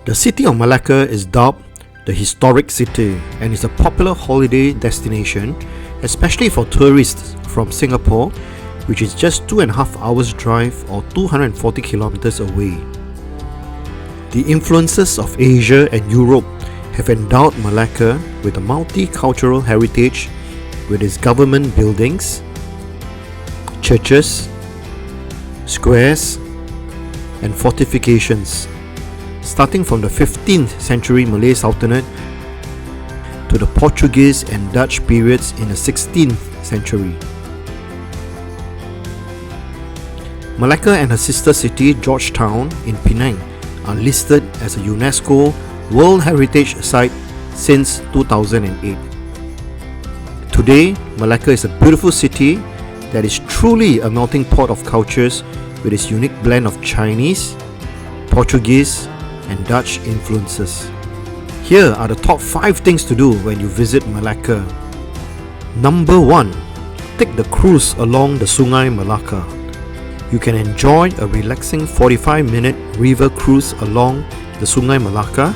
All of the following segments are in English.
The city of Malacca is dubbed the historic city and is a popular holiday destination, especially for tourists from Singapore, which is just 2.5 hours drive or 240 kilometers away. The influences of Asia and Europe have endowed Malacca with a multicultural heritage with its government buildings, churches, squares, and fortifications, starting from the 15th century Malay Sultanate to the Portuguese and Dutch periods in the 16th century. Malacca and her sister city Georgetown in Penang are listed as a UNESCO World Heritage Site since 2008. Today, Malacca is a beautiful city that is truly a melting pot of cultures with its unique blend of Chinese, Portuguese, and Dutch influences. Here are the top 5 things to do when you visit Malacca. Number 1. Take the cruise along the Sungai Melaka. You can enjoy a relaxing 45-minute river cruise along the Sungai Melaka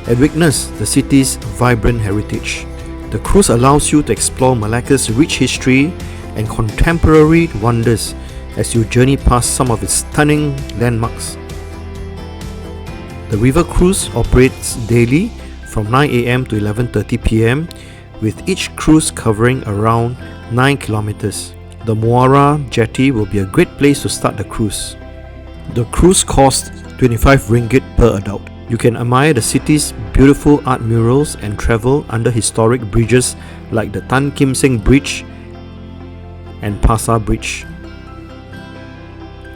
and witness the city's vibrant heritage. The cruise allows you to explore Malacca's rich history and contemporary wonders as you journey past some of its stunning landmarks. The river cruise operates daily from 9 a.m. to 11:30 p.m. with each cruise covering around 9 kilometers. The Muara jetty will be a great place to start the cruise. The cruise costs 25 ringgit per adult. You can admire the city's beautiful art murals and travel under historic bridges like the Tan Kim Seng Bridge and Pasar Bridge.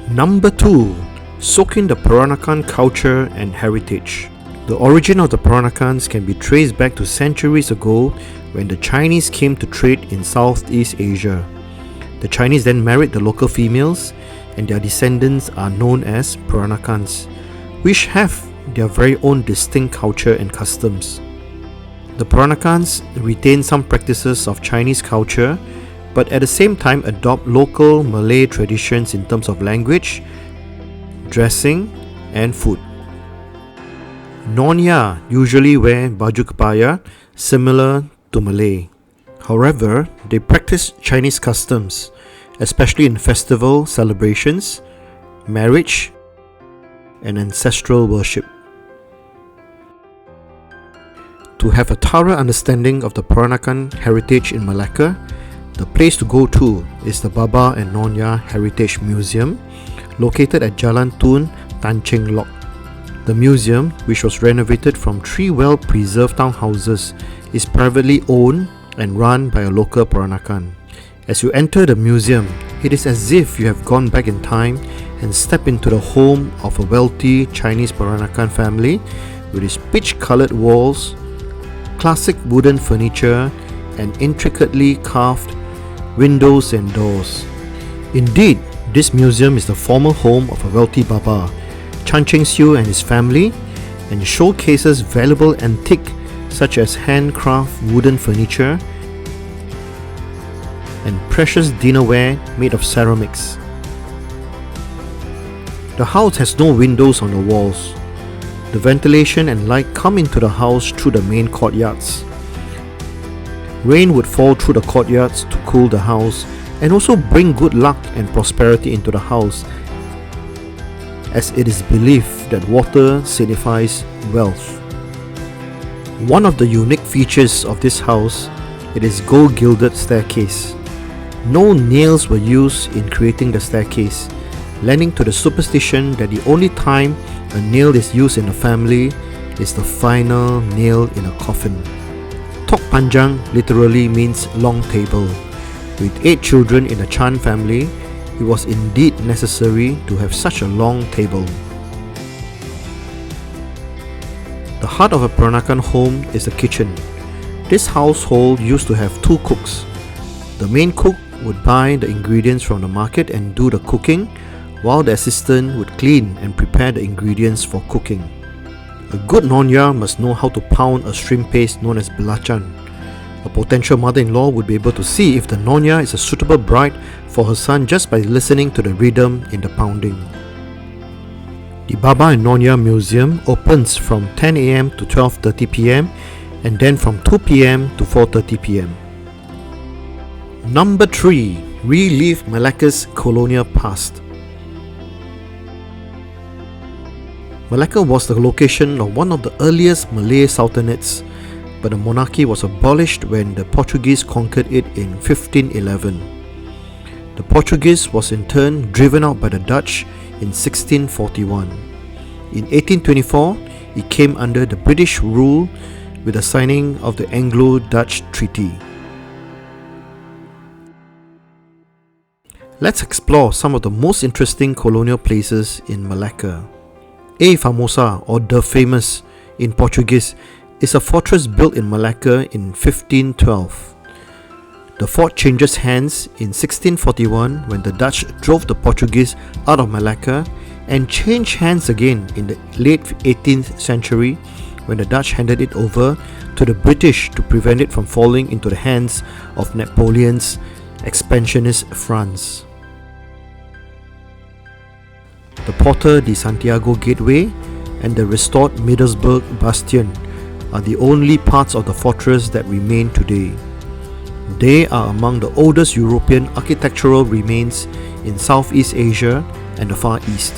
Number 2. Soak in the Peranakan culture and heritage. The origin of the Peranakans can be traced back to centuries ago when the Chinese came to trade in Southeast Asia. The Chinese then married the local females, and their descendants are known as Peranakans, which have their very own distinct culture and customs. The Peranakans retain some practices of Chinese culture, but at the same time adopt local Malay traditions in terms of language, dressing, and food. Nyonya usually wear baju kebaya similar to Malay. However, they practice Chinese customs, especially in festival celebrations, marriage, and ancestral worship. To have a thorough understanding of the Peranakan heritage in Malacca, the place to go to is the Baba and Nyonya Heritage Museum, located at Jalan Tun, Tan Cheng Lock. The museum, which was renovated from 3 well-preserved townhouses, is privately owned and run by a local Peranakan. As you enter the museum, it is as if you have gone back in time and step into the home of a wealthy Chinese Peranakan family with its peach-coloured walls, classic wooden furniture, and intricately carved windows and doors. Indeed, this museum is the former home of a wealthy Baba, Chan Cheng Siu, and his family, and showcases valuable antique such as handcraft wooden furniture and precious dinnerware made of ceramics. The house has no windows on the walls. The ventilation and light come into the house through the main courtyards. Rain would fall through the courtyards to cool the house and also bring good luck and prosperity into the house, as it is believed that water signifies wealth. One of the unique features of this house, it is gold-gilded staircase. No nails were used in creating the staircase, lending to the superstition that the only time a nail is used in a family is the final nail in a coffin. Tok Panjang literally means long table. With 8 children in the Chan family, it was indeed necessary to have such a long table. The heart of a Peranakan home is the kitchen. This household used to have 2 cooks. The main cook would buy the ingredients from the market and do the cooking, while the assistant would clean and prepare the ingredients for cooking. A good nyonya must know how to pound a shrimp paste known as belacan. A potential mother-in-law would be able to see if the nyonya is a suitable bride for her son just by listening to the rhythm in the pounding. The Baba and Nonya Museum opens from 10 a.m. to 12:30 p.m. and then from 2 p.m. to 4:30 p.m. Number 3. Relive Malacca's colonial past. Malacca was the location of one of the earliest Malay sultanates, but the monarchy was abolished when the Portuguese conquered it in 1511. The Portuguese was in turn driven out by the Dutch in 1641. In 1824, it came under the British rule with the signing of the Anglo-Dutch Treaty. Let's explore some of the most interesting colonial places in Malacca. A Famosa, or The Famous in Portuguese, is a fortress built in Malacca in 1512. The fort changes hands in 1641 when the Dutch drove the Portuguese out of Malacca, and changed hands again in the late 18th century when the Dutch handed it over to the British to prevent it from falling into the hands of Napoleon's expansionist France. The Porta de Santiago Gateway and the restored Middlesbrough Bastion are the only parts of the fortress that remain today. They are among the oldest European architectural remains in Southeast Asia and the Far East.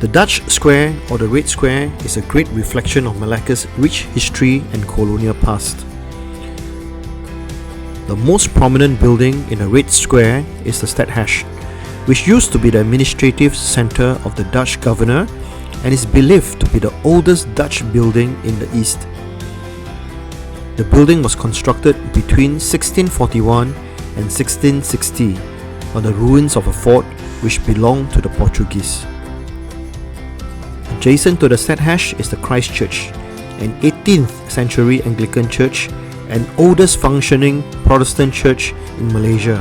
The Dutch Square, or the Red Square, is a great reflection of Malacca's rich history and colonial past. The most prominent building in the Red Square is the Stadhuis, which used to be the administrative centre of the Dutch governor and is believed to be the oldest Dutch building in the East. The building was constructed between 1641 and 1660 on the ruins of a fort which belonged to the Portuguese. Adjacent to the Stadhuis is the Christ Church, an 18th century Anglican church and oldest functioning Protestant church in Malaysia.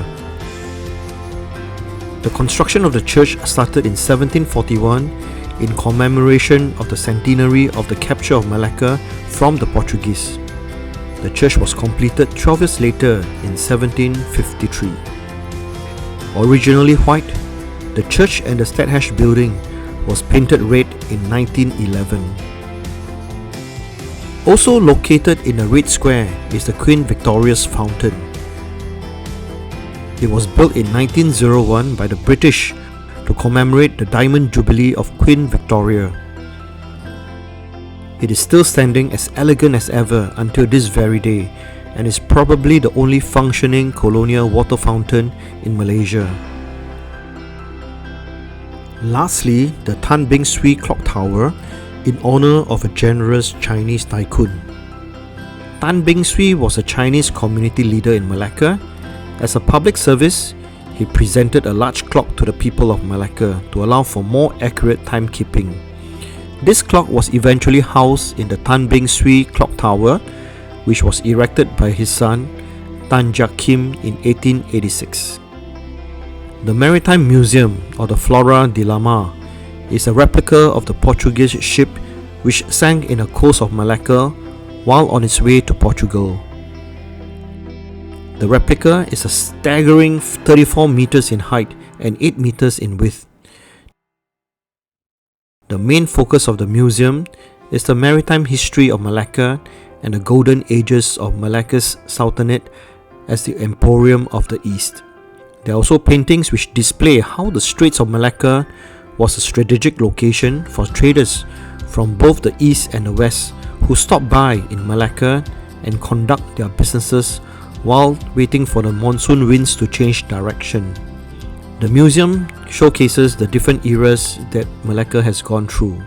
The construction of the church started in 1741 in commemoration of the centenary of the capture of Malacca from the Portuguese. The church was completed 12 years later in 1753. Originally white, the church and the Stadhuis building was painted red in 1911. Also located in the Red Square is the Queen Victoria's Fountain. It was built in 1901 by the British to commemorate the Diamond Jubilee of Queen Victoria. It is still standing as elegant as ever until this very day and is probably the only functioning colonial water fountain in Malaysia. Lastly, the Tan Beng Swee Clock Tower, in honor of a generous Chinese tycoon. Tan Beng Swee was a Chinese community leader in Malacca. As a public service, he presented a large clock to the people of Malacca to allow for more accurate timekeeping. This clock was eventually housed in the Tan Beng Swee Clock Tower, which was erected by his son Tan Jiak Kim in 1886. The Maritime Museum, or the Flora de la Mar, is a replica of the Portuguese ship which sank in the coast of Malacca while on its way to Portugal. The replica is a staggering 34 meters in height and 8 meters in width. The main focus of the museum is the maritime history of Malacca and the golden ages of Malacca's Sultanate as the Emporium of the East. There are also paintings which display how the Straits of Malacca was a strategic location for traders from both the East and the West who stopped by in Malacca and conduct their businesses while waiting for the monsoon winds to change direction. The museum showcases the different eras that Malacca has gone through.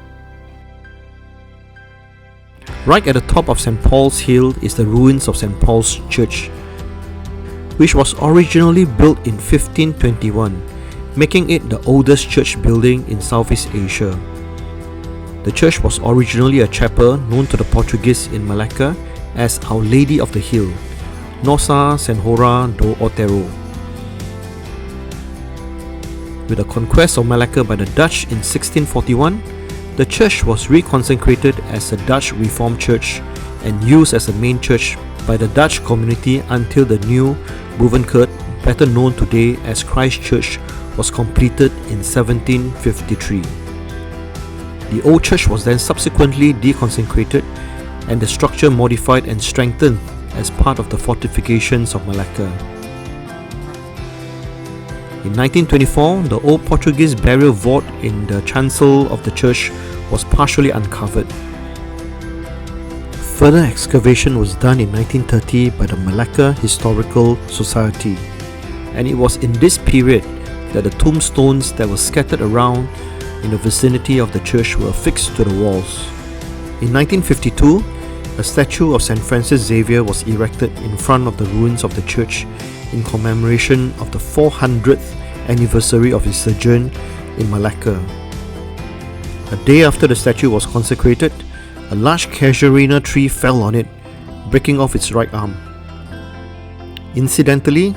Right at the top of St. Paul's Hill is the ruins of St. Paul's Church, which was originally built in 1521, making it the oldest church building in Southeast Asia. The church was originally a chapel known to the Portuguese in Malacca as Our Lady of the Hill, Nossa Senhora do Otero. With the conquest of Malacca by the Dutch in 1641, the church was reconsecrated as a Dutch Reformed church and used as a main church by the Dutch community until the new Boevenkirk, better known today as Christ Church, was completed in 1753. The old church was then subsequently deconsecrated and the structure modified and strengthened as part of the fortifications of Malacca. In 1924, the old Portuguese burial vault in the chancel of the church was partially uncovered. Further excavation was done in 1930 by the Malacca Historical Society, and it was in this period that the tombstones that were scattered around in the vicinity of the church were affixed to the walls. In 1952, a statue of St. Francis Xavier was erected in front of the ruins of the church in commemoration of the 400th anniversary of his sojourn in Malacca. A day after the statue was consecrated, a large casuarina tree fell on it, breaking off its right arm. Incidentally,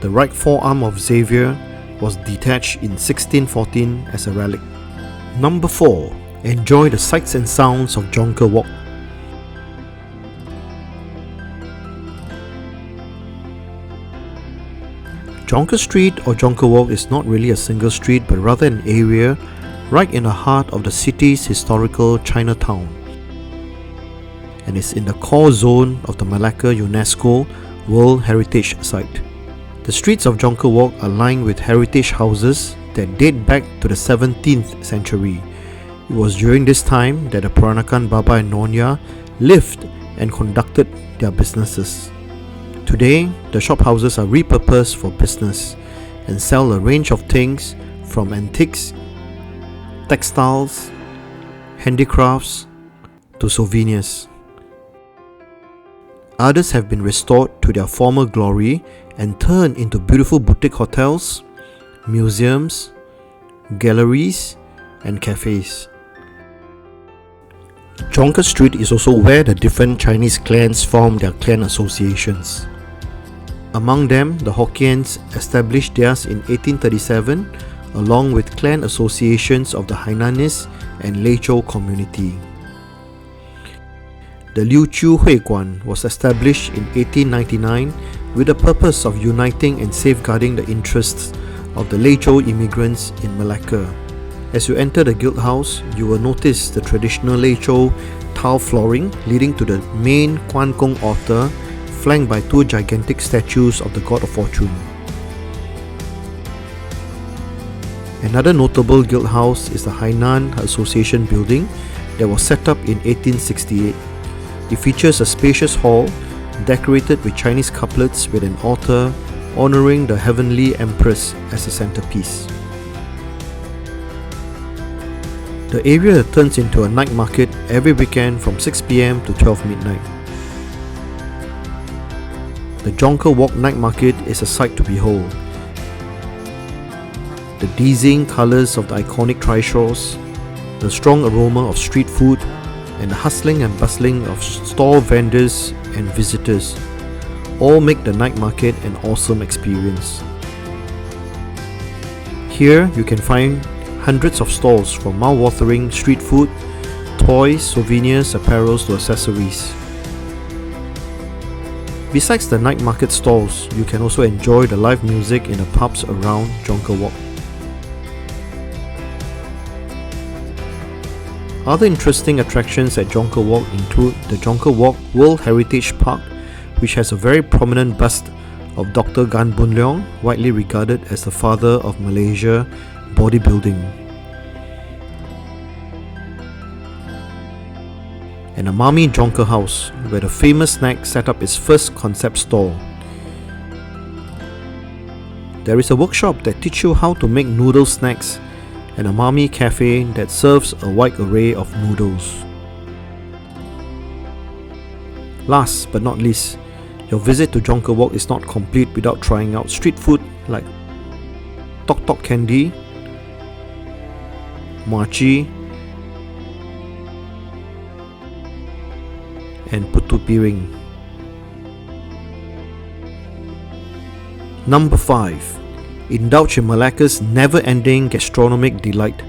the right forearm of Xavier was detached in 1614 as a relic. Number 4. Enjoy the sights and sounds of Jonker Walk. Jonker Street or Jonker Walk is not really a single street but rather an area right in the heart of the city's historical Chinatown, and is in the core zone of the Malacca UNESCO World Heritage Site. The streets of Jonker Walk are lined with heritage houses that date back to the 17th century. It was during this time that the Peranakan Baba and Nonya lived and conducted their businesses. Today, the shop houses are repurposed for business and sell a range of things from antiques, textiles, handicrafts, to souvenirs. Others have been restored to their former glory and turned into beautiful boutique hotels, museums, galleries, and cafes. Jonker Street is also where the different Chinese clans form their clan associations. Among them, the Hokkiens established theirs in 1837, along with clan associations of the Hainanese and Leichou community. The Liu Chiu Hui Guan was established in 1899 with the purpose of uniting and safeguarding the interests of the Leichou immigrants in Malacca. As you enter the guild house, you will notice the traditional Leichou tile flooring leading to the main Quan Gong altar, flanked by two gigantic statues of the God of Fortune. Another notable guild house is the Hainan Association building that was set up in 1868. It features a spacious hall decorated with Chinese couplets with an altar honoring the Heavenly Empress as a centerpiece. The area turns into a night market every weekend from 6 p.m. to 12 midnight. The Jonker Walk Night Market is a sight to behold. The dizzying colours of the iconic trishaws, the strong aroma of street food, and the hustling and bustling of stall vendors and visitors all make the night market an awesome experience. Here you can find hundreds of stalls from mouth-watering street food, toys, souvenirs, apparels to accessories. Besides the night market stalls, you can also enjoy the live music in the pubs around Jonker Walk. Other interesting attractions at Jonker Walk include the Jonker Walk World Heritage Park, which has a very prominent bust of Dr. Gan Boon Leong, widely regarded as the father of Malaysia bodybuilding. And a Mami Jonker House, where the famous snack set up its first concept stall. There is a workshop that teaches you how to make noodle snacks, and a Mami Cafe that serves a wide array of noodles. Last but not least, your visit to Jonker Walk is not complete without trying out street food like Tok Tok Candy, Mochi, and Putu Piring. Number 5. Indulge in Malacca's never-ending gastronomic delight.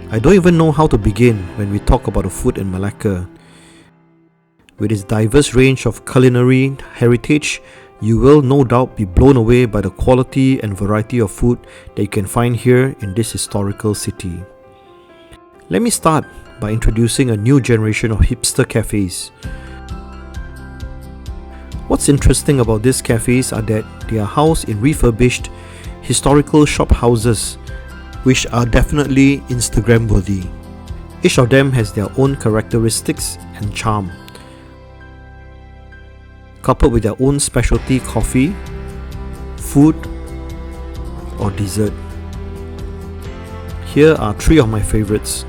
I don't even know how to begin when we talk about the food in Malacca. With its diverse range of culinary heritage, you will no doubt be blown away by the quality and variety of food that you can find here in this historical city. Let me start by introducing a new generation of hipster cafes. What's interesting about these cafes are that they are housed in refurbished historical shop houses, which are definitely Instagram worthy. Each of them has their own characteristics and charm, coupled with their own specialty coffee, food, or dessert. Here are 3 of my favorites.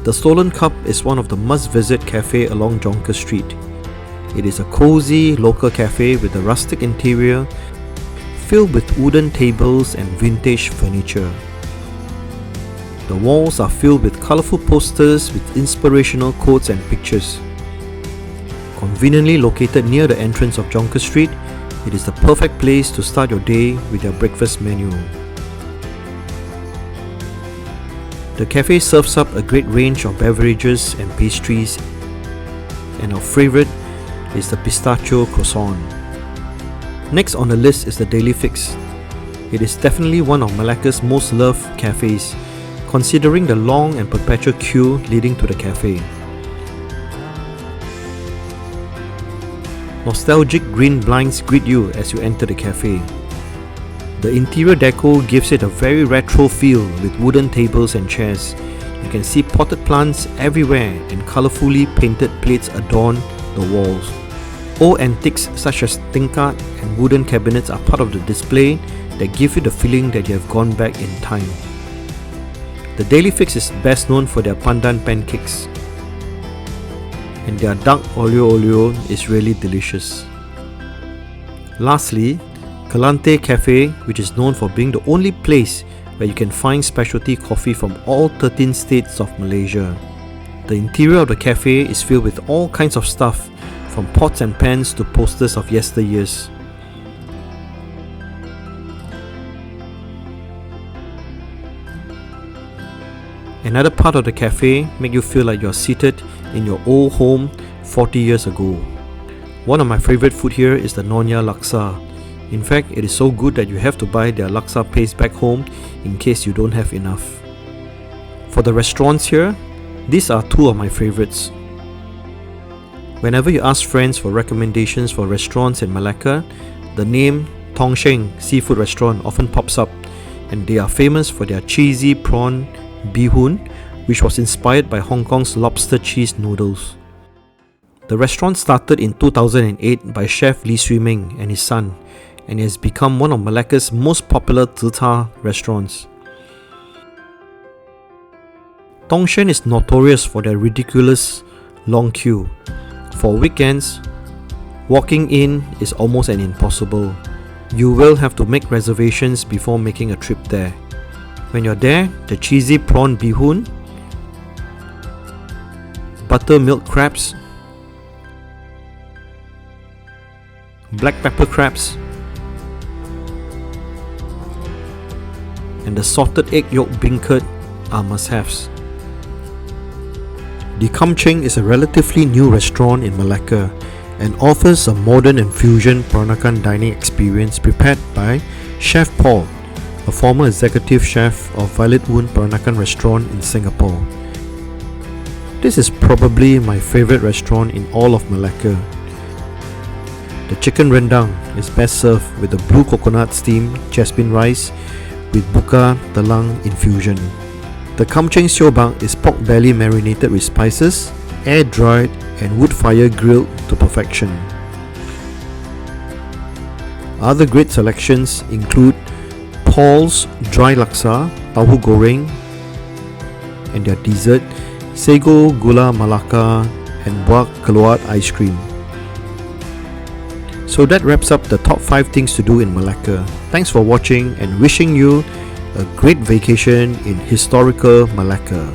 The Stolen Cup is one of the must-visit cafe along Jonker Street. It is a cozy local cafe with a rustic interior filled with wooden tables and vintage furniture. The walls are filled with colourful posters with inspirational quotes and pictures. Conveniently located near the entrance of Jonker Street, it is the perfect place to start your day with their breakfast menu. The cafe serves up a great range of beverages and pastries, and our favourite is the pistachio croissant. Next on the list is the Daily Fix. It is definitely one of Malacca's most loved cafes, considering the long and perpetual queue leading to the cafe. Nostalgic green blinds greet you as you enter the cafe. The interior deco gives it a very retro feel with wooden tables and chairs. You can see potted plants everywhere and colourfully painted plates adorn the walls. Old antiques such as tingkat and wooden cabinets are part of the display that give you the feeling that you have gone back in time. The Daily Fix is best known for their pandan pancakes, and their dark olio is really delicious. Lastly, Kalante Cafe, which is known for being the only place where you can find specialty coffee from all 13 states of Malaysia. The interior of the cafe is filled with all kinds of stuff, from pots and pans to posters of yesteryears. Another part of the cafe makes you feel like you're seated in your old home 40 years ago. One of my favorite food here is the Nonya Laksa. In fact, it is so good that you have to buy their laksa paste back home in case you don't have enough. For the restaurants here, these are 2 of my favorites. Whenever you ask friends for recommendations for restaurants in Malacca, the name Tong Sheng Seafood Restaurant often pops up, and they are famous for their cheesy prawn bee hoon, which was inspired by Hong Kong's lobster cheese noodles. The restaurant started in 2008 by Chef Lee Swee Ming and his son, and it has become one of Malacca's most popular zi char restaurants. Tong Sheng is notorious for their ridiculous long queue. For weekends, walking in is almost an impossible. You will have to make reservations before making a trip there. When you're there, the cheesy prawn bee hoon, buttermilk crabs, black pepper crabs, and the salted egg yolk beancurd are must-haves. The Kam Cheng is a relatively new restaurant in Malacca and offers a modern and fusion Peranakan dining experience prepared by Chef Paul, a former executive chef of Violet Woon Peranakan restaurant in Singapore. This is probably my favourite restaurant in all of Malacca. The chicken rendang is best served with the blue coconut steamed jasmine rice with buka telang infusion. The Kam Cheng Sio Bak is pork belly marinated with spices, air dried and wood fire grilled to perfection. Other great selections include Paul's Dry Laksa, Tahu Goreng, and their dessert, Sago Gula Malacca and Buah Keluak Ice Cream. So that wraps up the top 5 things to do in Malacca. Thanks for watching and wishing you a great vacation in historical Malacca.